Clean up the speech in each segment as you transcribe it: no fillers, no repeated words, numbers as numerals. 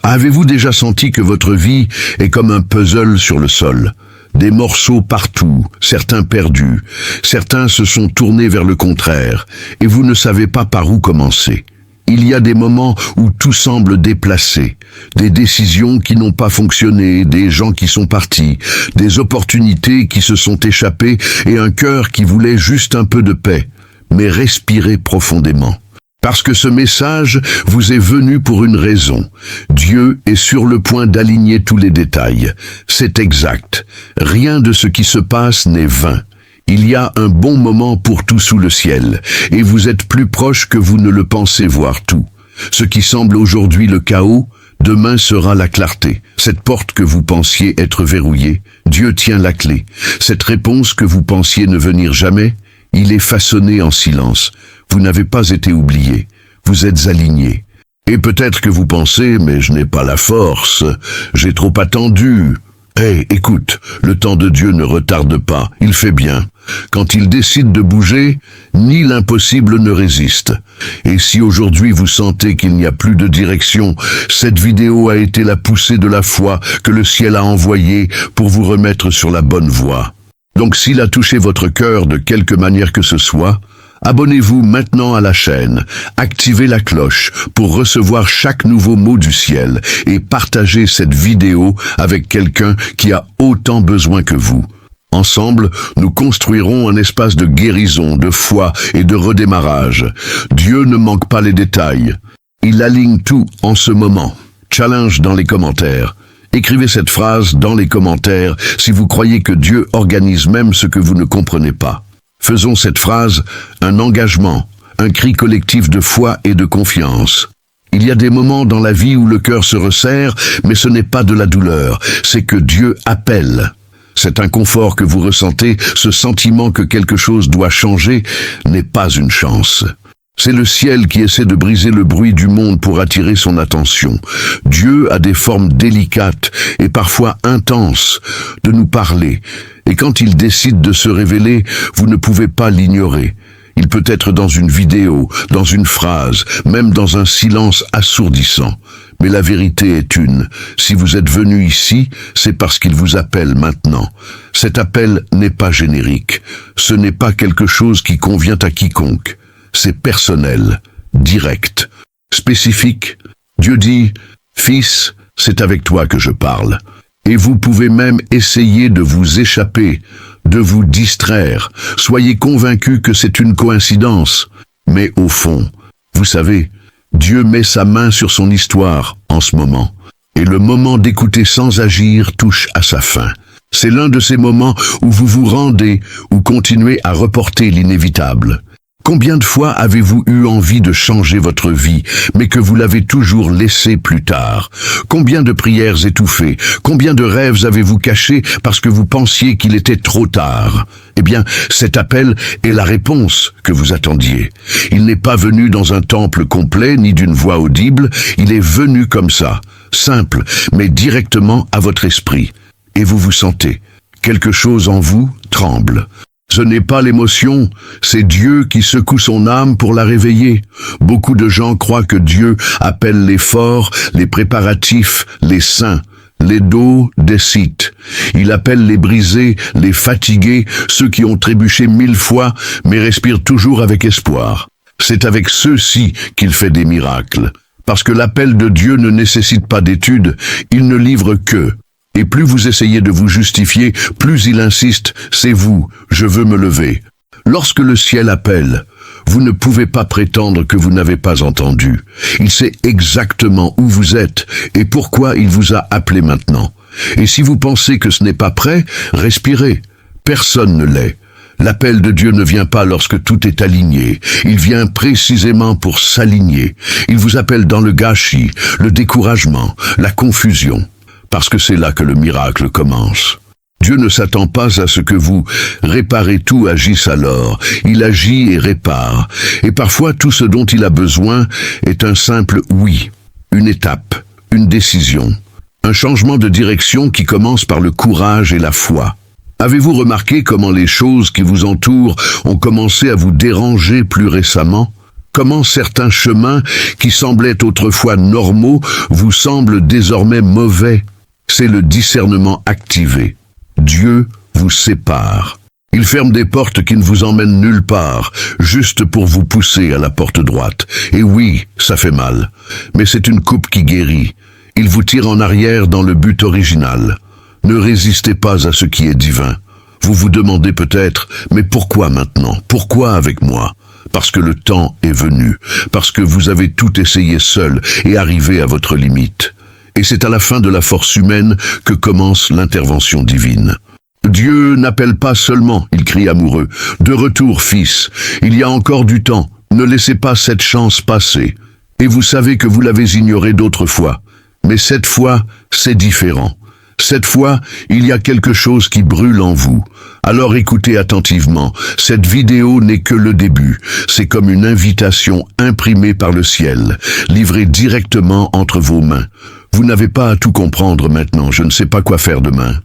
Avez-vous déjà senti que votre vie est comme un puzzle sur le sol? Des morceaux partout, certains perdus, certains se sont tournés vers le contraire, et vous ne savez pas par où commencer. Il y a des moments où tout semble déplacé, des décisions qui n'ont pas fonctionné, des gens qui sont partis, des opportunités qui se sont échappées et un cœur qui voulait juste un peu de paix. Mais respirez profondément. Parce que ce message vous est venu pour une raison. Dieu est sur le point d'aligner tous les détails. C'est exact. Rien de ce qui se passe n'est vain. Il y a un bon moment pour tout sous le ciel, et vous êtes plus proche que vous ne le pensez voir tout. Ce qui semble aujourd'hui le chaos, demain sera la clarté. Cette porte que vous pensiez être verrouillée, Dieu tient la clé. Cette réponse que vous pensiez ne venir jamais, il est façonné en silence. Vous n'avez pas été oublié. Vous êtes aligné. Et peut-être que vous pensez, mais je n'ai pas la force. J'ai trop attendu. Écoute, le temps de Dieu ne retarde pas. Il fait bien. Quand il décide de bouger, ni l'impossible ne résiste. Et si aujourd'hui vous sentez qu'il n'y a plus de direction, cette vidéo a été la poussée de la foi que le ciel a envoyée pour vous remettre sur la bonne voie. Donc s'il a touché votre cœur de quelque manière que ce soit, abonnez-vous maintenant à la chaîne, activez la cloche pour recevoir chaque nouveau mot du ciel et partagez cette vidéo avec quelqu'un qui a autant besoin que vous. Ensemble, nous construirons un espace de guérison, de foi et de redémarrage. Dieu ne manque pas les détails. Il aligne tout en ce moment. Challenge dans les commentaires. Écrivez cette phrase dans les commentaires si vous croyez que Dieu organise même ce que vous ne comprenez pas. Faisons cette phrase un engagement, un cri collectif de foi et de confiance. Il y a des moments dans la vie où le cœur se resserre, mais ce n'est pas de la douleur, c'est que Dieu appelle. Cet inconfort que vous ressentez, ce sentiment que quelque chose doit changer, n'est pas une chance. C'est le ciel qui essaie de briser le bruit du monde pour attirer son attention. Dieu a des formes délicates et parfois intenses de nous parler. Et quand il décide de se révéler, vous ne pouvez pas l'ignorer. Il peut être dans une vidéo, dans une phrase, même dans un silence assourdissant. Mais la vérité est une. Si vous êtes venu ici, c'est parce qu'il vous appelle maintenant. Cet appel n'est pas générique. Ce n'est pas quelque chose qui convient à quiconque. C'est personnel, direct, spécifique. Dieu dit, « Fils, c'est avec toi que je parle. » Et vous pouvez même essayer de vous échapper, de vous distraire. Soyez convaincus que c'est une coïncidence. Mais au fond, vous savez, Dieu met sa main sur son histoire en ce moment. Et le moment d'écouter sans agir touche à sa fin. C'est l'un de ces moments où vous vous rendez ou continuez à reporter l'inévitable. Combien de fois avez-vous eu envie de changer votre vie, mais que vous l'avez toujours laissé plus tard? Combien de prières étouffées? Combien de rêves avez-vous cachés parce que vous pensiez qu'il était trop tard? Eh bien, cet appel est la réponse que vous attendiez. Il n'est pas venu dans un temple complet, ni d'une voix audible, il est venu comme ça, simple, mais directement à votre esprit. Et vous vous sentez. Quelque chose en vous tremble. Ce n'est pas l'émotion, c'est Dieu qui secoue son âme pour la réveiller. Beaucoup de gens croient que Dieu appelle les forts, les préparatifs, les saints, les dos des sites. Il appelle les brisés, les fatigués, ceux qui ont trébuché 1000 fois, mais respirent toujours avec espoir. C'est avec ceux-ci qu'il fait des miracles. Parce que l'appel de Dieu ne nécessite pas d'études, il ne livre que. Et plus vous essayez de vous justifier, plus il insiste, c'est vous, je veux me lever. Lorsque le ciel appelle, vous ne pouvez pas prétendre que vous n'avez pas entendu. Il sait exactement où vous êtes et pourquoi il vous a appelé maintenant. Et si vous pensez que ce n'est pas prêt, respirez. Personne ne l'est. L'appel de Dieu ne vient pas lorsque tout est aligné. Il vient précisément pour s'aligner. Il vous appelle dans le gâchis, le découragement, la confusion. Parce que c'est là que le miracle commence. Dieu ne s'attend pas à ce que vous réparez tout agisse alors. Il agit et répare. Et parfois, tout ce dont il a besoin est un simple oui, une étape, une décision, un changement de direction qui commence par le courage et la foi. Avez-vous remarqué comment les choses qui vous entourent ont commencé à vous déranger plus récemment? Comment certains chemins qui semblaient autrefois normaux vous semblent désormais mauvais. C'est le discernement activé. Dieu vous sépare. Il ferme des portes qui ne vous emmènent nulle part, juste pour vous pousser à la porte droite. Et oui, ça fait mal, mais c'est une coupe qui guérit. Il vous tire en arrière dans le but original. Ne résistez pas à ce qui est divin. Vous vous demandez peut-être, mais pourquoi maintenant? Pourquoi avec moi? Parce que le temps est venu, parce que vous avez tout essayé seul et arrivé à votre limite. Et c'est à la fin de la force humaine que commence l'intervention divine. Dieu n'appelle pas seulement, il crie amoureux. De retour, fils, il y a encore du temps, ne laissez pas cette chance passer. Et vous savez que vous l'avez ignoré d'autres fois. Mais cette fois, c'est différent. Cette fois, il y a quelque chose qui brûle en vous. Alors écoutez attentivement, cette vidéo n'est que le début. C'est comme une invitation imprimée par le ciel, livrée directement entre vos mains. Vous n'avez pas à tout comprendre maintenant, je ne sais pas quoi faire demain.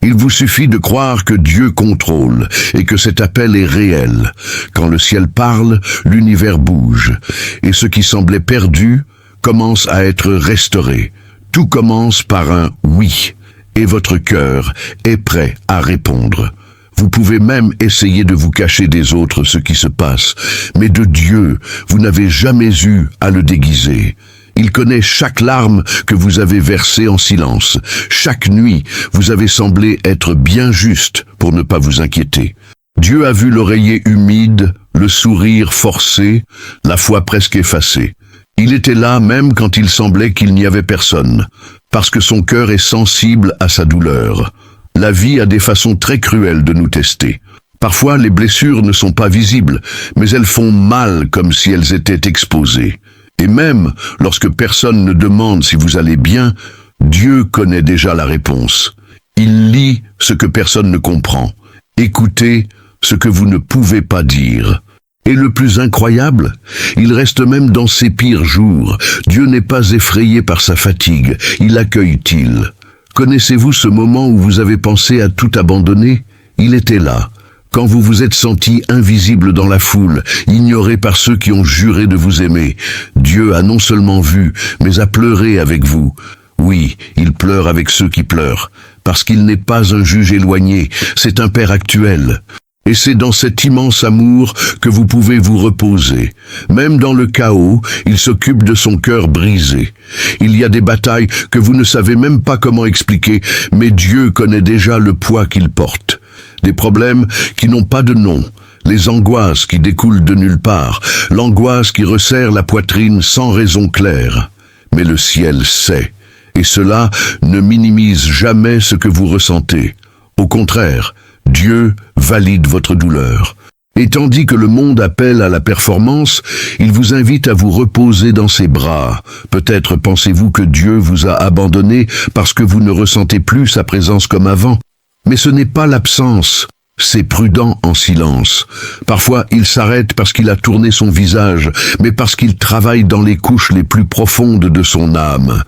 Il vous suffit de croire que Dieu contrôle et que cet appel est réel. Quand le ciel parle, l'univers bouge, et ce qui semblait perdu commence à être restauré. Tout commence par un « oui ». Et votre cœur est prêt à répondre. Vous pouvez même essayer de vous cacher des autres ce qui se passe, mais de Dieu, vous n'avez jamais eu à le déguiser. Il connaît chaque larme que vous avez versée en silence. Chaque nuit, vous avez semblé être bien juste pour ne pas vous inquiéter. Dieu a vu l'oreiller humide, le sourire forcé, la foi presque effacée. Il était là même quand il semblait qu'il n'y avait personne, parce que son cœur est sensible à sa douleur. La vie a des façons très cruelles de nous tester. Parfois, les blessures ne sont pas visibles, mais elles font mal comme si elles étaient exposées. Et même lorsque personne ne demande si vous allez bien, Dieu connaît déjà la réponse. Il lit ce que personne ne comprend. Écoutez ce que vous ne pouvez pas dire. Et le plus incroyable, il reste même dans ses pires jours. Dieu n'est pas effrayé par sa fatigue, il accueille-t-il. Connaissez-vous ce moment où vous avez pensé à tout abandonner? Il était là, quand vous vous êtes senti invisible dans la foule, ignoré par ceux qui ont juré de vous aimer. Dieu a non seulement vu, mais a pleuré avec vous. Oui, il pleure avec ceux qui pleurent, parce qu'il n'est pas un juge éloigné, c'est un Père actuel. Et c'est dans cet immense amour que vous pouvez vous reposer. Même dans le chaos, il s'occupe de son cœur brisé. Il y a des batailles que vous ne savez même pas comment expliquer, mais Dieu connaît déjà le poids qu'il porte. Des problèmes qui n'ont pas de nom, les angoisses qui découlent de nulle part, l'angoisse qui resserre la poitrine sans raison claire. Mais le ciel sait, et cela ne minimise jamais ce que vous ressentez. Au contraire, Dieu valide votre douleur. Et tandis que le monde appelle à la performance, il vous invite à vous reposer dans ses bras. Peut-être pensez-vous que Dieu vous a abandonné parce que vous ne ressentez plus sa présence comme avant. Mais ce n'est pas l'absence, c'est prudent en silence. Parfois, il s'arrête parce qu'il a tourné son visage, mais parce qu'il travaille dans les couches les plus profondes de son âme.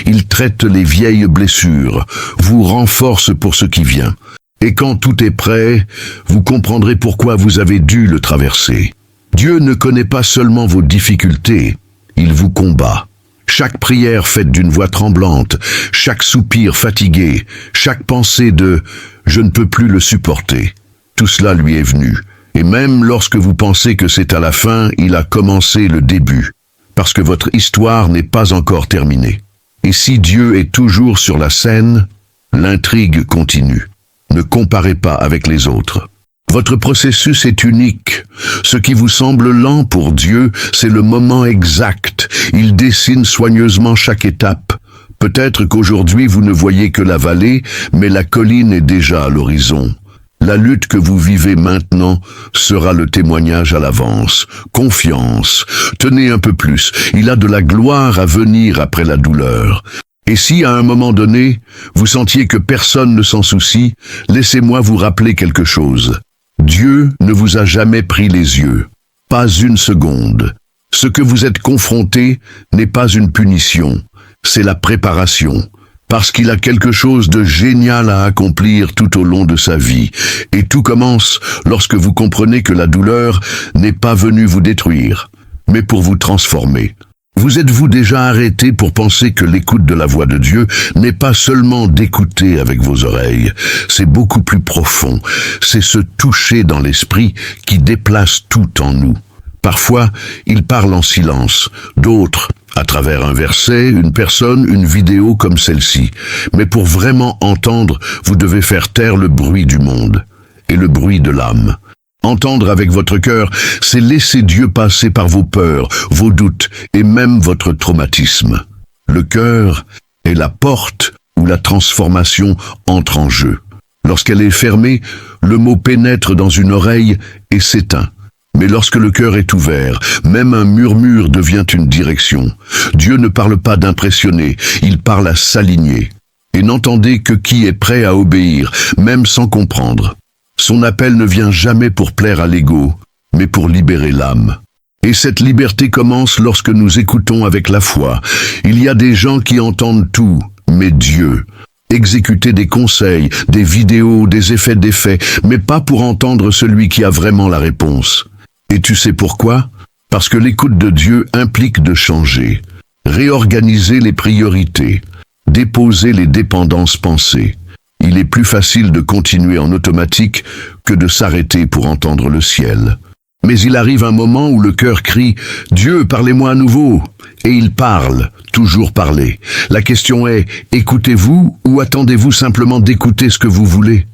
Il traite les vieilles blessures, vous renforce pour ce qui vient. Et quand tout est prêt, vous comprendrez pourquoi vous avez dû le traverser. Dieu ne connaît pas seulement vos difficultés, il vous combat. Chaque prière faite d'une voix tremblante, chaque soupir fatigué, chaque pensée de « je ne peux plus le supporter », tout cela lui est venu. Et même lorsque vous pensez que c'est à la fin, il a commencé le début, parce que votre histoire n'est pas encore terminée. Et si Dieu est toujours sur la scène, l'intrigue continue. Ne comparez pas avec les autres. Votre processus est unique. Ce qui vous semble lent pour Dieu, c'est le moment exact. Il dessine soigneusement chaque étape. Peut-être qu'aujourd'hui vous ne voyez que la vallée, mais la colline est déjà à l'horizon. La lutte que vous vivez maintenant sera le témoignage à l'avance. Confiance. Tenez un peu plus. Il a de la gloire à venir après la douleur. Et si, à un moment donné, vous sentiez que personne ne s'en soucie, laissez-moi vous rappeler quelque chose. Dieu ne vous a jamais pris les yeux. Pas une seconde. Ce que vous êtes confronté n'est pas une punition, c'est la préparation. Parce qu'il a quelque chose de génial à accomplir tout au long de sa vie. Et tout commence lorsque vous comprenez que la douleur n'est pas venue vous détruire, mais pour vous transformer. Vous êtes-vous déjà arrêté pour penser que l'écoute de la voix de Dieu n'est pas seulement d'écouter avec vos oreilles, c'est beaucoup plus profond, c'est se toucher dans l'esprit qui déplace tout en nous. Parfois, il parle en silence, d'autres, à travers un verset, une personne, une vidéo comme celle-ci. Mais pour vraiment entendre, vous devez faire taire le bruit du monde et le bruit de l'âme. Entendre avec votre cœur, c'est laisser Dieu passer par vos peurs, vos doutes et même votre traumatisme. Le cœur est la porte où la transformation entre en jeu. Lorsqu'elle est fermée, le mot pénètre dans une oreille et s'éteint. Mais lorsque le cœur est ouvert, même un murmure devient une direction. Dieu ne parle pas d'impressionner, il parle à s'aligner. Et n'entendez que qui est prêt à obéir, même sans comprendre. Son appel ne vient jamais pour plaire à l'ego, mais pour libérer l'âme. Et cette liberté commence lorsque nous écoutons avec la foi. Il y a des gens qui entendent tout, mais Dieu. Exécuter des conseils, des vidéos, des effets, mais pas pour entendre celui qui a vraiment la réponse. Et tu sais pourquoi? Parce que l'écoute de Dieu implique de changer, réorganiser les priorités, déposer les dépendances pensées. Il est plus facile de continuer en automatique que de s'arrêter pour entendre le ciel. Mais il arrive un moment où le cœur crie « Dieu, parlez-moi à nouveau !» Et il parle, toujours parler. La question est « Écoutez-vous ou attendez-vous simplement d'écouter ce que vous voulez ?»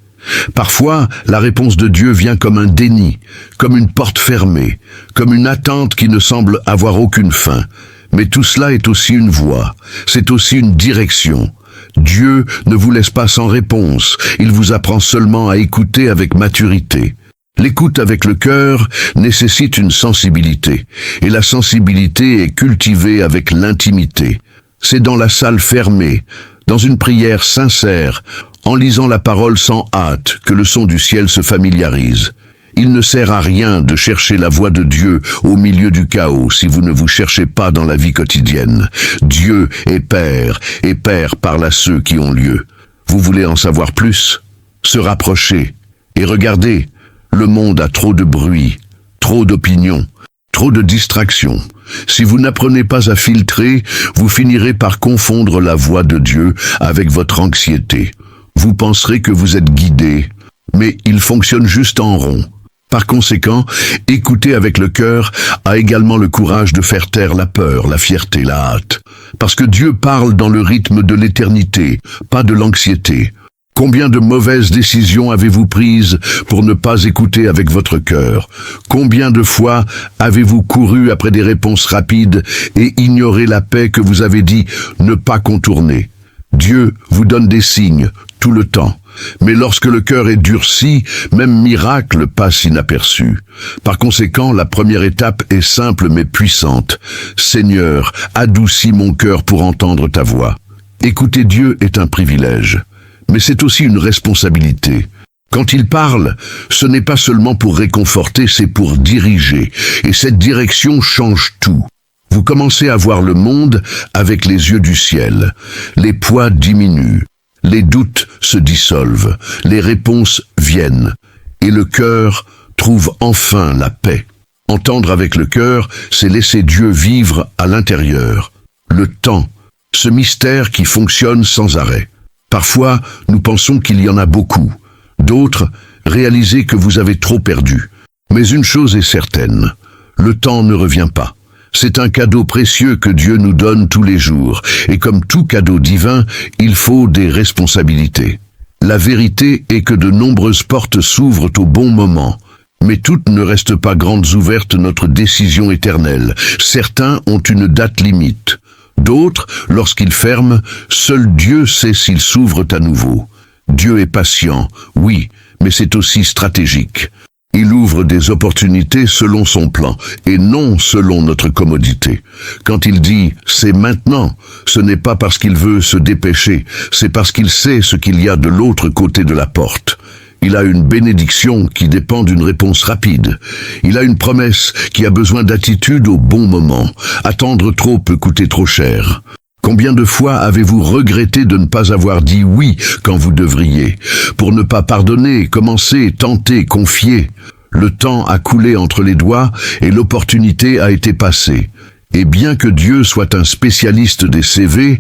Parfois, la réponse de Dieu vient comme un déni, comme une porte fermée, comme une attente qui ne semble avoir aucune fin. Mais tout cela est aussi une voie, c'est aussi une direction. Dieu ne vous laisse pas sans réponse, il vous apprend seulement à écouter avec maturité. L'écoute avec le cœur nécessite une sensibilité, et la sensibilité est cultivée avec l'intimité. C'est dans la salle fermée, dans une prière sincère, en lisant la parole sans hâte, que le son du ciel se familiarise. Il ne sert à rien de chercher la voix de Dieu au milieu du chaos si vous ne vous cherchez pas dans la vie quotidienne. Dieu est Père, et Père parle à ceux qui ont lieu. Vous voulez en savoir plus? Se rapprocher. Et regardez, le monde a trop de bruit, trop d'opinions, trop de distractions. Si vous n'apprenez pas à filtrer, vous finirez par confondre la voix de Dieu avec votre anxiété. Vous penserez que vous êtes guidé, mais il fonctionne juste en rond. Par conséquent, écouter avec le cœur a également le courage de faire taire la peur, la fierté, la hâte. Parce que Dieu parle dans le rythme de l'éternité, pas de l'anxiété. Combien de mauvaises décisions avez-vous prises pour ne pas écouter avec votre cœur? Combien de fois avez-vous couru après des réponses rapides et ignoré la paix que vous avez dit ne pas contourner? Dieu vous donne des signes tout le temps. Mais lorsque le cœur est durci, même miracle passe inaperçu. Par conséquent, la première étape est simple mais puissante. Seigneur, adoucis mon cœur pour entendre ta voix. Écouter Dieu est un privilège, mais c'est aussi une responsabilité. Quand il parle, ce n'est pas seulement pour réconforter, c'est pour diriger. Et cette direction change tout. Vous commencez à voir le monde avec les yeux du ciel. Les poids diminuent. Les doutes se dissolvent, les réponses viennent, et le cœur trouve enfin la paix. Entendre avec le cœur, c'est laisser Dieu vivre à l'intérieur. Le temps, ce mystère qui fonctionne sans arrêt. Parfois, nous pensons qu'il y en a beaucoup. D'autres, réalisez que vous avez trop perdu. Mais une chose est certaine, le temps ne revient pas. C'est un cadeau précieux que Dieu nous donne tous les jours, et comme tout cadeau divin, il faut des responsabilités. La vérité est que de nombreuses portes s'ouvrent au bon moment, mais toutes ne restent pas grandes ouvertes notre décision éternelle. Certains ont une date limite. D'autres, lorsqu'ils ferment, seul Dieu sait s'ils s'ouvrent à nouveau. Dieu est patient, oui, mais c'est aussi stratégique. Il ouvre des opportunités selon son plan, et non selon notre commodité. Quand il dit « c'est maintenant », ce n'est pas parce qu'il veut se dépêcher, c'est parce qu'il sait ce qu'il y a de l'autre côté de la porte. Il a une bénédiction qui dépend d'une réponse rapide. Il a une promesse qui a besoin d'attitude au bon moment. Attendre trop peut coûter trop cher. Combien de fois avez-vous regretté de ne pas avoir dit oui quand vous devriez? Pour ne pas pardonner, commencer, tenter, confier. Le temps a coulé entre les doigts et l'opportunité a été passée. Et bien que Dieu soit un spécialiste des CV,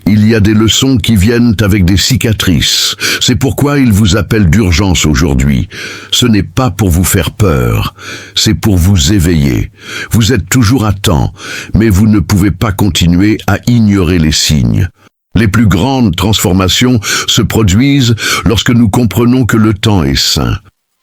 il y a des leçons qui viennent avec des cicatrices. C'est pourquoi il vous appelle d'urgence aujourd'hui. Ce n'est pas pour vous faire peur, c'est pour vous éveiller. Vous êtes toujours à temps, mais vous ne pouvez pas continuer à ignorer les signes. Les plus grandes transformations se produisent lorsque nous comprenons que le temps est saint.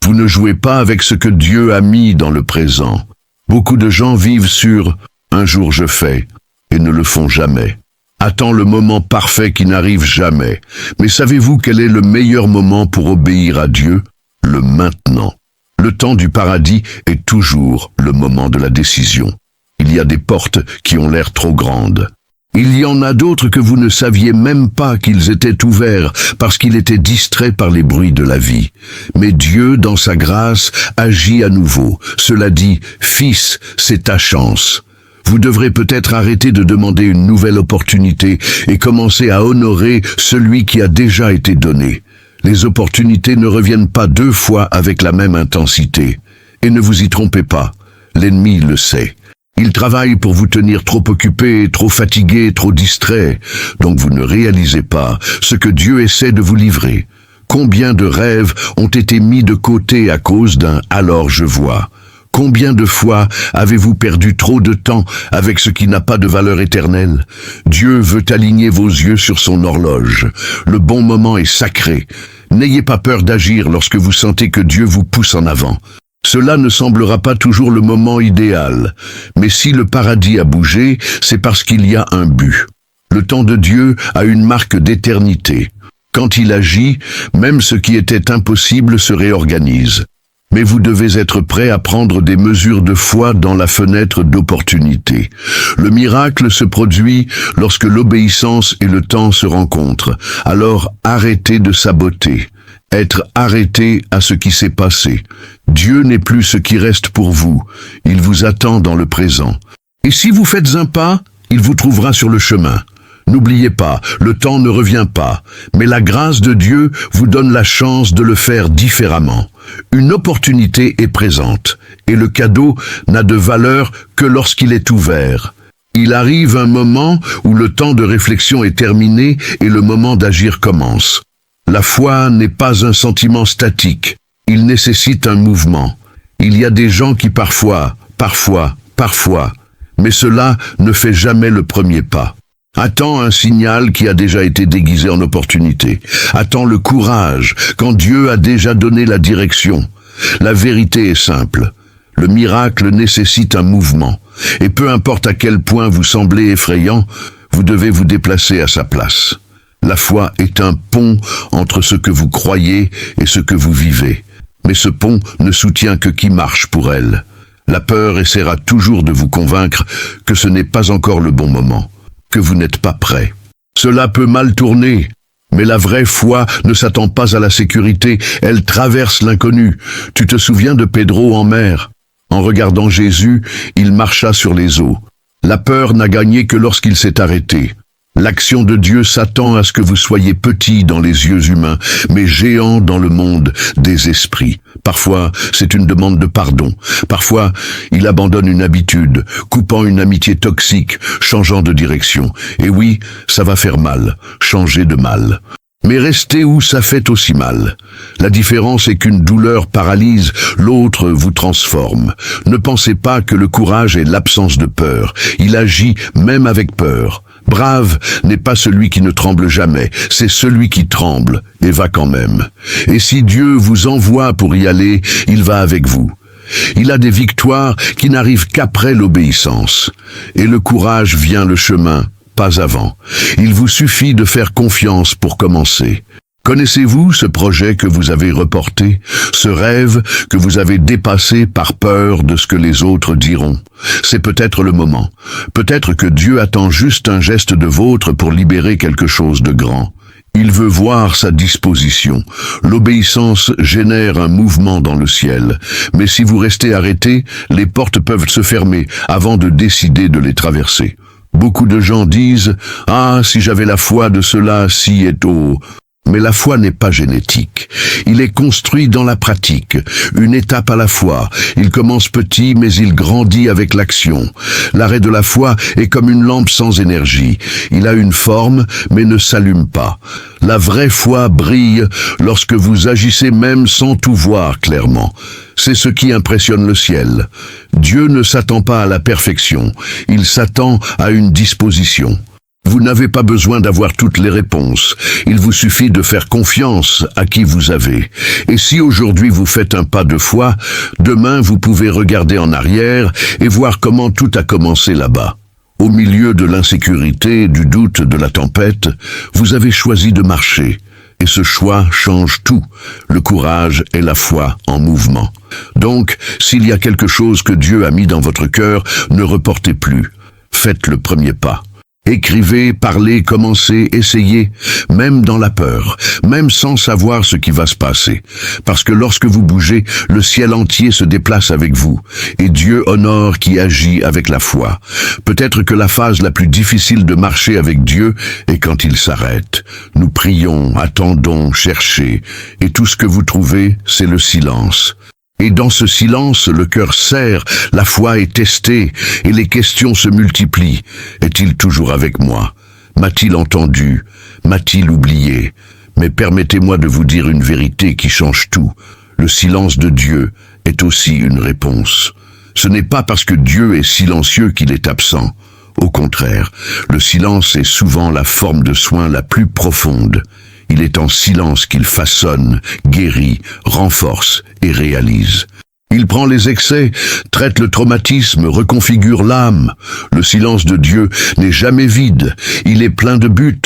Vous ne jouez pas avec ce que Dieu a mis dans le présent. Beaucoup de gens vivent sur « un jour je fais » et ne le font jamais. Attends le moment parfait qui n'arrive jamais. Mais savez-vous quel est le meilleur moment pour obéir à Dieu? Le maintenant. Le temps du paradis est toujours le moment de la décision. Il y a des portes qui ont l'air trop grandes. Il y en a d'autres que vous ne saviez même pas qu'ils étaient ouverts parce qu'ils étaient distraits par les bruits de la vie. Mais Dieu, dans sa grâce, agit à nouveau. Cela dit, « Fils, c'est ta chance ». Vous devrez peut-être arrêter de demander une nouvelle opportunité et commencer à honorer celui qui a déjà été donné. Les opportunités ne reviennent pas 2 fois avec la même intensité. Et ne vous y trompez pas, l'ennemi le sait. Il travaille pour vous tenir trop occupé, trop fatigué, trop distrait. Donc vous ne réalisez pas ce que Dieu essaie de vous livrer. Combien de rêves ont été mis de côté à cause d'un « alors je vois ». Combien de fois avez-vous perdu trop de temps avec ce qui n'a pas de valeur éternelle? Dieu veut aligner vos yeux sur son horloge. Le bon moment est sacré. N'ayez pas peur d'agir lorsque vous sentez que Dieu vous pousse en avant. Cela ne semblera pas toujours le moment idéal, mais si le paradis a bougé, c'est parce qu'il y a un but. Le temps de Dieu a une marque d'éternité. Quand il agit, même ce qui était impossible se réorganise. Mais vous devez être prêt à prendre des mesures de foi dans la fenêtre d'opportunité. Le miracle se produit lorsque l'obéissance et le temps se rencontrent. Alors arrêtez de saboter. Être arrêté à ce qui s'est passé. Dieu n'est plus ce qui reste pour vous. Il vous attend dans le présent. Et si vous faites un pas, il vous trouvera sur le chemin. N'oubliez pas, le temps ne revient pas, mais la grâce de Dieu vous donne la chance de le faire différemment. Une opportunité est présente, et le cadeau n'a de valeur que lorsqu'il est ouvert. Il arrive un moment où le temps de réflexion est terminé et le moment d'agir commence. La foi n'est pas un sentiment statique, il nécessite un mouvement. Il y a des gens qui parfois, mais cela ne fait jamais le premier pas. Attends un signal qui a déjà été déguisé en opportunité. Attends le courage, quand Dieu a déjà donné la direction. La vérité est simple. Le miracle nécessite un mouvement. Et peu importe à quel point vous semblez effrayant, vous devez vous déplacer à sa place. La foi est un pont entre ce que vous croyez et ce que vous vivez. Mais ce pont ne soutient que qui marche pour elle. La peur essaiera toujours de vous convaincre que ce n'est pas encore le bon moment, que vous n'êtes pas prêt. Cela peut mal tourner, mais la vraie foi ne s'attend pas à la sécurité, elle traverse l'inconnu. Tu te souviens de Pedro en mer? En regardant Jésus, il marcha sur les eaux. La peur n'a gagné que lorsqu'il s'est arrêté. L'action de Dieu s'attend à ce que vous soyez petit dans les yeux humains, mais géant dans le monde des esprits. Parfois, c'est une demande de pardon. Parfois, il abandonne une habitude, coupant une amitié toxique, changeant de direction. Et oui, ça va faire mal, changer de mal. Mais restez où ça fait aussi mal. La différence est qu'une douleur paralyse, l'autre vous transforme. Ne pensez pas que le courage est l'absence de peur. Il agit même avec peur. Brave n'est pas celui qui ne tremble jamais, c'est celui qui tremble et va quand même. Et si Dieu vous envoie pour y aller, il va avec vous. Il a des victoires qui n'arrivent qu'après l'obéissance. Et le courage vient le chemin, pas avant. Il vous suffit de faire confiance pour commencer. Connaissez-vous ce projet que vous avez reporté, ce rêve que vous avez dépassé par peur de ce que les autres diront? C'est peut-être le moment. Peut-être que Dieu attend juste un geste de vôtre pour libérer quelque chose de grand. Il veut voir sa disposition. L'obéissance génère un mouvement dans le ciel. Mais si vous restez arrêté, les portes peuvent se fermer avant de décider de les traverser. Beaucoup de gens disent « Ah, si j'avais la foi de cela, si et oh ». Mais la foi n'est pas génétique. Il est construit dans la pratique, une étape à la fois. Il commence petit, mais il grandit avec l'action. L'arrêt de la foi est comme une lampe sans énergie. Il a une forme, mais ne s'allume pas. La vraie foi brille lorsque vous agissez même sans tout voir clairement. C'est ce qui impressionne le ciel. Dieu ne s'attend pas à la perfection, il s'attend à une disposition. Vous n'avez pas besoin d'avoir toutes les réponses. Il vous suffit de faire confiance à qui vous avez. Et si aujourd'hui vous faites un pas de foi, demain vous pouvez regarder en arrière et voir comment tout a commencé là-bas. Au milieu de l'insécurité, du doute, de la tempête, vous avez choisi de marcher. Et ce choix change tout, le courage et la foi en mouvement. Donc, s'il y a quelque chose que Dieu a mis dans votre cœur, ne reportez plus. Faites le premier pas. Écrivez, parlez, commencez, essayez, même dans la peur, même sans savoir ce qui va se passer. Parce que lorsque vous bougez, le ciel entier se déplace avec vous, et Dieu honore qui agit avec la foi. Peut-être que la phase la plus difficile de marcher avec Dieu est quand il s'arrête. Nous prions, attendons, cherchons, et tout ce que vous trouvez, c'est le silence. Et dans ce silence, le cœur serre, la foi est testée, et les questions se multiplient. Est-il toujours avec moi? M'a-t-il entendu? M'a-t-il oublié? Mais permettez-moi de vous dire une vérité qui change tout. Le silence de Dieu est aussi une réponse. Ce n'est pas parce que Dieu est silencieux qu'il est absent. Au contraire, le silence est souvent la forme de soin la plus profonde. Il est en silence qu'il façonne, guérit, renforce et réalise. Il prend les excès, traite le traumatisme, reconfigure l'âme. Le silence de Dieu n'est jamais vide, il est plein de buts.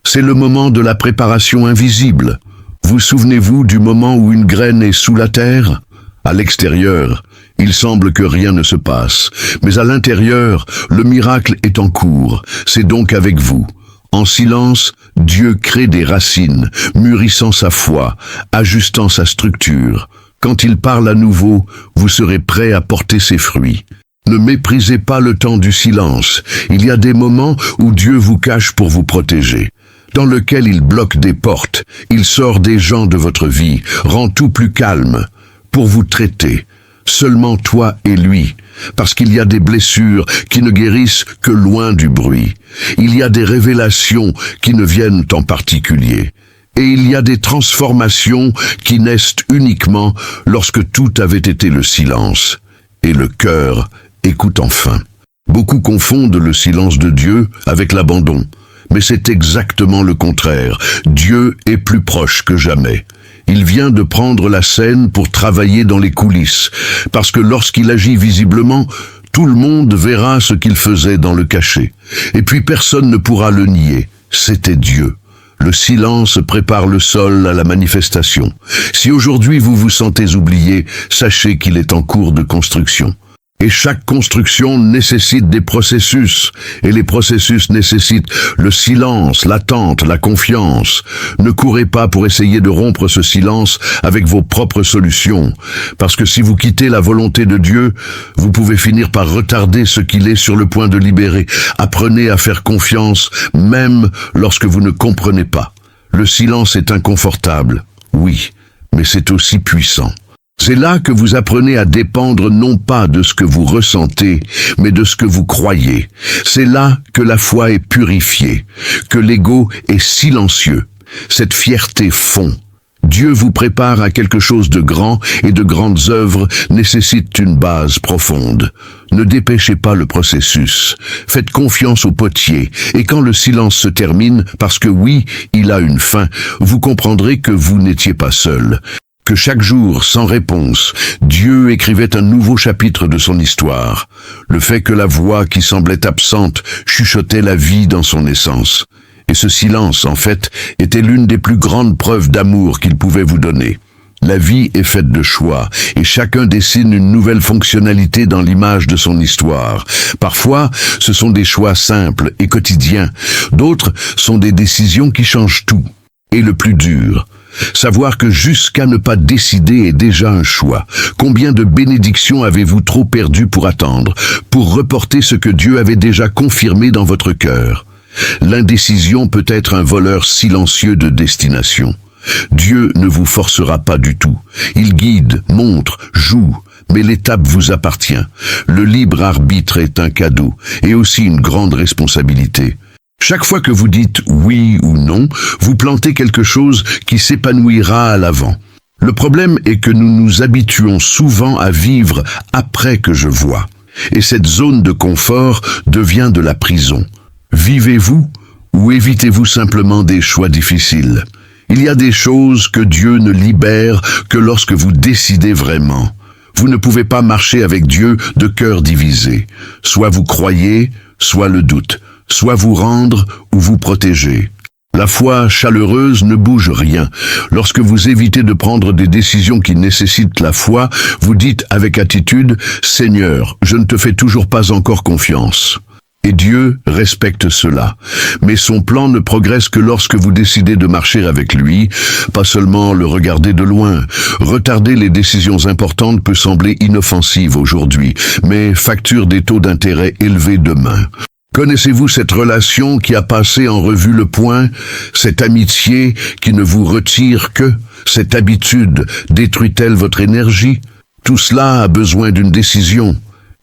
C'est le moment de la préparation invisible. Vous souvenez-vous du moment où une graine est sous la terre? À l'extérieur, il semble que rien ne se passe, mais à l'intérieur, le miracle est en cours. C'est donc avec vous. En silence, Dieu crée des racines, mûrissant sa foi, ajustant sa structure. Quand il parle à nouveau, vous serez prêt à porter ses fruits. Ne méprisez pas le temps du silence. Il y a des moments où Dieu vous cache pour vous protéger, dans lequel il bloque des portes, il sort des gens de votre vie, rend tout plus calme, pour vous traiter. Seulement toi et lui, parce qu'il y a des blessures qui ne guérissent que loin du bruit. Il y a des révélations qui ne viennent en particulier. Et il y a des transformations qui naissent uniquement lorsque tout avait été le silence. Et le cœur écoute enfin. Beaucoup confondent le silence de Dieu avec l'abandon. Mais c'est exactement le contraire. Dieu est plus proche que jamais. Il vient de prendre la scène pour travailler dans les coulisses, parce que lorsqu'il agit visiblement, tout le monde verra ce qu'il faisait dans le cachet. Et puis personne ne pourra le nier. C'était Dieu. Le silence prépare le sol à la manifestation. Si aujourd'hui vous vous sentez oublié, sachez qu'il est en cours de construction. Et chaque construction nécessite des processus, et les processus nécessitent le silence, l'attente, la confiance. Ne courez pas pour essayer de rompre ce silence avec vos propres solutions, parce que si vous quittez la volonté de Dieu, vous pouvez finir par retarder ce qu'il est sur le point de libérer. Apprenez à faire confiance, même lorsque vous ne comprenez pas. Le silence est inconfortable, oui, mais c'est aussi puissant. C'est là que vous apprenez à dépendre non pas de ce que vous ressentez, mais de ce que vous croyez. C'est là que la foi est purifiée, que l'ego est silencieux. Cette fierté fond. Dieu vous prépare à quelque chose de grand et de grandes œuvres nécessitent une base profonde. Ne dépêchez pas le processus. Faites confiance au potier et quand le silence se termine, parce que oui, il a une fin, vous comprendrez que vous n'étiez pas seul. Que chaque jour, sans réponse, Dieu écrivait un nouveau chapitre de son histoire. Le fait que la voix qui semblait absente chuchotait la vie dans son essence. Et ce silence, en fait, était l'une des plus grandes preuves d'amour qu'il pouvait vous donner. La vie est faite de choix, et chacun dessine une nouvelle fonctionnalité dans l'image de son histoire. Parfois, ce sont des choix simples et quotidiens. D'autres sont des décisions qui changent tout. Et le plus dur, savoir que jusqu'à ne pas décider est déjà un choix. Combien de bénédictions avez-vous trop perdues pour attendre, pour reporter ce que Dieu avait déjà confirmé dans votre cœur? L'indécision peut être un voleur silencieux de destination. Dieu ne vous forcera pas du tout. Il guide, montre, joue, mais l'étape vous appartient. Le libre arbitre est un cadeau et aussi une grande responsabilité. Chaque fois que vous dites oui ou non, vous plantez quelque chose qui s'épanouira à l'avant. Le problème est que nous nous habituons souvent à vivre après que je vois. Et cette zone de confort devient de la prison. Vivez-vous ou évitez-vous simplement des choix difficiles? Il y a des choses que Dieu ne libère que lorsque vous décidez vraiment. Vous ne pouvez pas marcher avec Dieu de cœur divisé. Soit vous croyez, soit le doute. Soit vous rendre ou vous protéger. La foi chaleureuse ne bouge rien. Lorsque vous évitez de prendre des décisions qui nécessitent la foi, vous dites avec attitude « Seigneur, je ne te fais toujours pas encore confiance ». Et Dieu respecte cela. Mais son plan ne progresse que lorsque vous décidez de marcher avec lui, pas seulement le regarder de loin. Retarder les décisions importantes peut sembler inoffensive aujourd'hui, mais facture des taux d'intérêt élevés demain. Connaissez-vous cette relation qui a passé en revue le point, cette amitié qui ne vous retire que, cette habitude détruit-elle votre énergie? Tout cela a besoin d'une décision.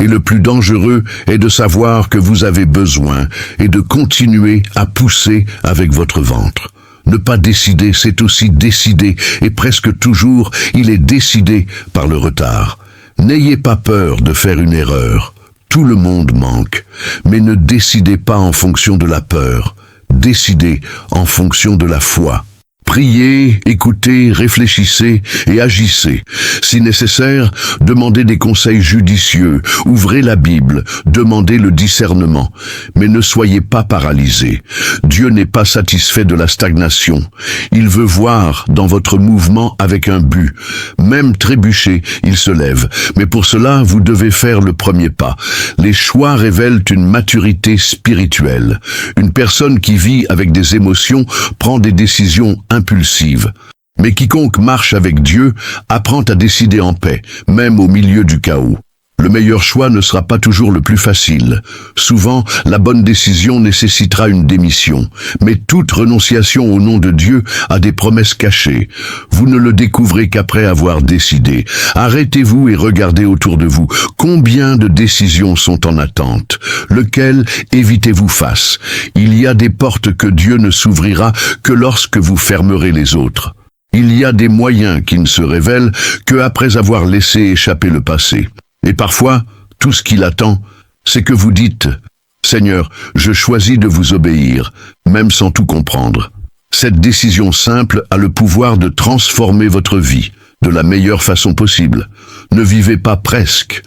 Et le plus dangereux est de savoir que vous avez besoin et de continuer à pousser avec votre ventre. Ne pas décider, c'est aussi décider, et presque toujours, il est décidé par le retard. N'ayez pas peur de faire une erreur. Tout le monde manque, mais ne décidez pas en fonction de la peur. Décidez en fonction de la foi. Priez, écoutez, réfléchissez et agissez. Si nécessaire, demandez des conseils judicieux, ouvrez la Bible, demandez le discernement. Mais ne soyez pas paralysés. Dieu n'est pas satisfait de la stagnation. Il veut voir dans votre mouvement avec un but. Même trébuché, il se lève. Mais pour cela, vous devez faire le premier pas. Les choix révèlent une maturité spirituelle. Une personne qui vit avec des émotions prend des décisions impulsive. Mais quiconque marche avec Dieu apprend à décider en paix, même au milieu du chaos. Le meilleur choix ne sera pas toujours le plus facile. Souvent, la bonne décision nécessitera une démission. Mais toute renonciation au nom de Dieu a des promesses cachées. Vous ne le découvrez qu'après avoir décidé. Arrêtez-vous et regardez autour de vous. Combien de décisions sont en attente? Lequel évitez-vous face? Il y a des portes que Dieu ne s'ouvrira que lorsque vous fermerez les autres. Il y a des moyens qui ne se révèlent que après avoir laissé échapper le passé. Et parfois, tout ce qu'il attend, c'est que vous dites « Seigneur, je choisis de vous obéir, même sans tout comprendre ». Cette décision simple a le pouvoir de transformer votre vie de la meilleure façon possible. Ne vivez pas presque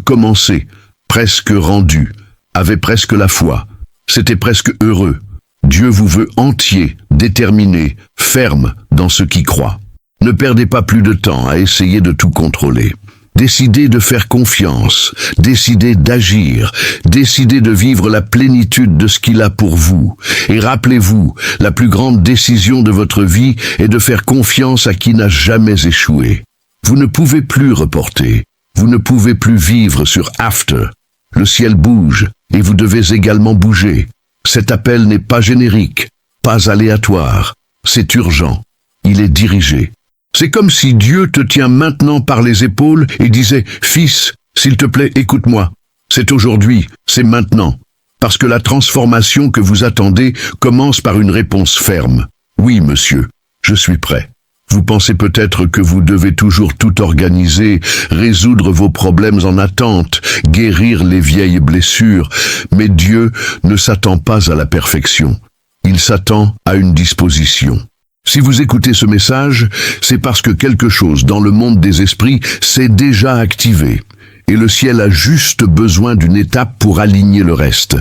commencé, presque rendu, avez presque la foi. C'était presque heureux. Dieu vous veut entier, déterminé, ferme dans ce qui croit. Ne perdez pas plus de temps à essayer de tout contrôler. Décidez de faire confiance, décidez d'agir, décidez de vivre la plénitude de ce qu'il a pour vous. Et rappelez-vous, la plus grande décision de votre vie est de faire confiance à qui n'a jamais échoué. Vous ne pouvez plus reporter, vous ne pouvez plus vivre sur after. Le ciel bouge et vous devez également bouger. Cet appel n'est pas générique, pas aléatoire, c'est urgent, il est dirigé. C'est comme si Dieu te tient maintenant par les épaules et disait « Fils, s'il te plaît, écoute-moi. C'est aujourd'hui, c'est maintenant. » Parce que la transformation que vous attendez commence par une réponse ferme. « Oui, monsieur, je suis prêt. » Vous pensez peut-être que vous devez toujours tout organiser, résoudre vos problèmes en attente, guérir les vieilles blessures, mais Dieu ne s'attend pas à la perfection. Il s'attend à une disposition. Si vous écoutez ce message, c'est parce que quelque chose dans le monde des esprits s'est déjà activé, et le ciel a juste besoin d'une étape pour aligner le reste.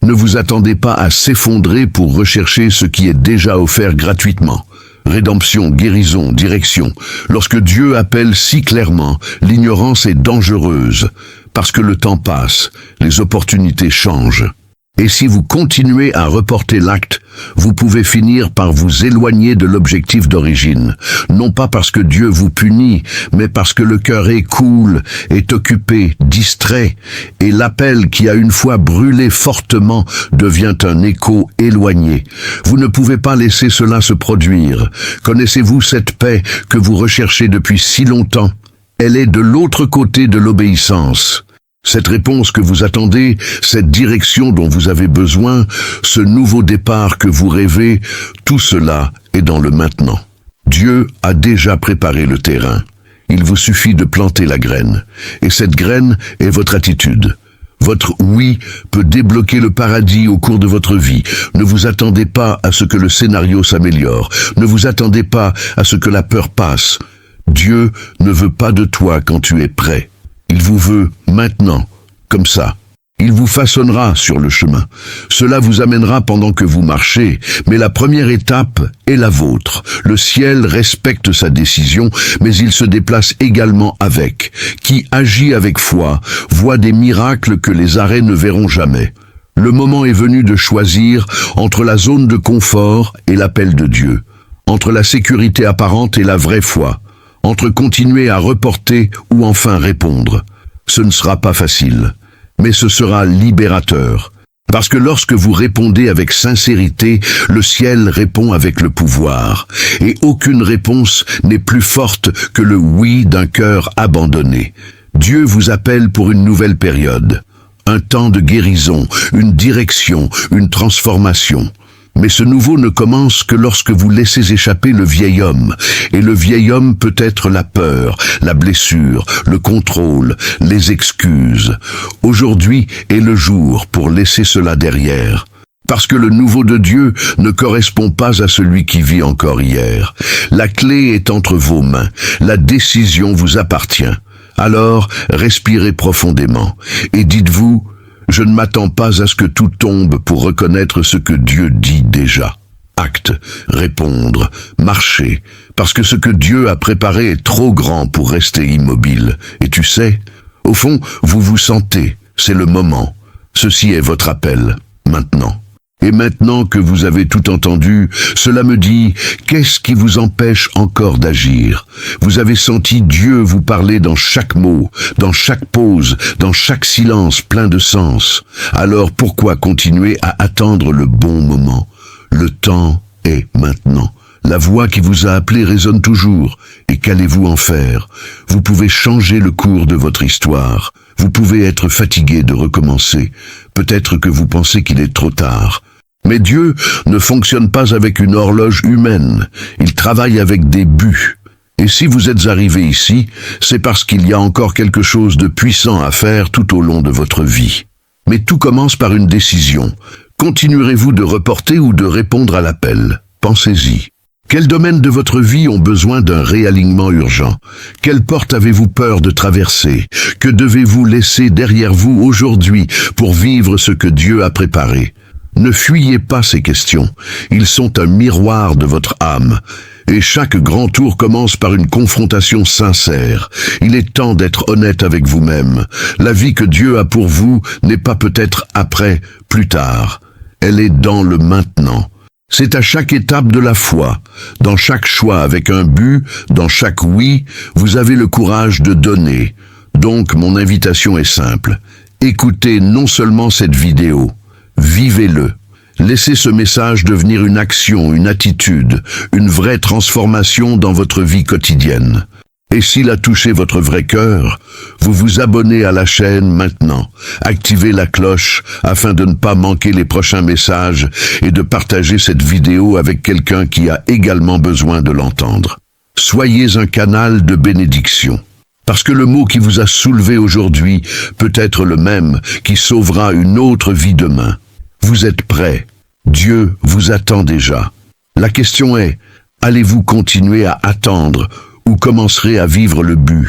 Ne vous attendez pas à s'effondrer pour rechercher ce qui est déjà offert gratuitement. Rédemption, guérison, direction. Lorsque Dieu appelle si clairement, l'ignorance est dangereuse, parce que le temps passe, les opportunités changent. Et si vous continuez à reporter l'acte, vous pouvez finir par vous éloigner de l'objectif d'origine. Non pas parce que Dieu vous punit, mais parce que le cœur est cool, est occupé, distrait, et l'appel qui a une fois brûlé fortement devient un écho éloigné. Vous ne pouvez pas laisser cela se produire. Connaissez-vous cette paix que vous recherchez depuis si longtemps? Elle est de l'autre côté de l'obéissance. Cette réponse que vous attendez, cette direction dont vous avez besoin, ce nouveau départ que vous rêvez, tout cela est dans le maintenant. Dieu a déjà préparé le terrain. Il vous suffit de planter la graine. Et cette graine est votre attitude. Votre oui peut débloquer le paradis au cours de votre vie. Ne vous attendez pas à ce que le scénario s'améliore. Ne vous attendez pas à ce que la peur passe. Dieu ne veut pas de toi quand tu es prêt. Il vous veut maintenant, comme ça. Il vous façonnera sur le chemin. Cela vous amènera pendant que vous marchez, mais la première étape est la vôtre. Le ciel respecte sa décision, mais il se déplace également avec. Qui agit avec foi, voit des miracles que les arrêts ne verront jamais. Le moment est venu de choisir entre la zone de confort et l'appel de Dieu, entre la sécurité apparente et la vraie foi, entre continuer à reporter ou enfin répondre. Ce ne sera pas facile, mais ce sera libérateur. Parce que lorsque vous répondez avec sincérité, le ciel répond avec le pouvoir. Et aucune réponse n'est plus forte que le oui d'un cœur abandonné. Dieu vous appelle pour une nouvelle période. Un temps de guérison, une direction, une transformation. Mais ce nouveau ne commence que lorsque vous laissez échapper le vieil homme. Et le vieil homme peut être la peur, la blessure, le contrôle, les excuses. Aujourd'hui est le jour pour laisser cela derrière. Parce que le nouveau de Dieu ne correspond pas à celui qui vit encore hier. La clé est entre vos mains. La décision vous appartient. Alors, respirez profondément et dites-vous: je ne m'attends pas à ce que tout tombe pour reconnaître ce que Dieu dit déjà. Acte, répondre, marcher, parce que ce que Dieu a préparé est trop grand pour rester immobile. Et tu sais, au fond, vous vous sentez, c'est le moment. Ceci est votre appel, maintenant. Et maintenant que vous avez tout entendu, cela me dit, qu'est-ce qui vous empêche encore d'agir? Vous avez senti Dieu vous parler dans chaque mot, dans chaque pause, dans chaque silence plein de sens. Alors pourquoi continuer à attendre le bon moment? Le temps est maintenant. La voix qui vous a appelé résonne toujours. Et qu'allez-vous en faire? Vous pouvez changer le cours de votre histoire. Vous pouvez être fatigué de recommencer. Peut-être que vous pensez qu'il est trop tard. Mais Dieu ne fonctionne pas avec une horloge humaine. Il travaille avec des buts. Et si vous êtes arrivé ici, c'est parce qu'il y a encore quelque chose de puissant à faire tout au long de votre vie. Mais tout commence par une décision. Continuerez-vous de reporter ou de répondre à l'appel? Pensez-y. Quels domaines de votre vie ont besoin d'un réalignement urgent? Quelle porte avez-vous peur de traverser? Que devez-vous laisser derrière vous aujourd'hui pour vivre ce que Dieu a préparé? Ne fuyez pas ces questions. Ils sont un miroir de votre âme. Et chaque grand tour commence par une confrontation sincère. Il est temps d'être honnête avec vous-même. La vie que Dieu a pour vous n'est pas peut-être après, plus tard. Elle est dans le maintenant. C'est à chaque étape de la foi, dans chaque choix avec un but, dans chaque oui, vous avez le courage de donner. Donc mon invitation est simple. Écoutez non seulement cette vidéo, vivez-le. Laissez ce message devenir une action, une attitude, une vraie transformation dans votre vie quotidienne. Et s'il a touché votre vrai cœur, vous vous abonnez à la chaîne maintenant. Activez la cloche afin de ne pas manquer les prochains messages et de partager cette vidéo avec quelqu'un qui a également besoin de l'entendre. Soyez un canal de bénédiction. Parce que le mot qui vous a soulevé aujourd'hui peut être le même qui sauvera une autre vie demain. Vous êtes prêts. Dieu vous attend déjà. La question est, allez-vous continuer à attendre ou commencerez à vivre le but?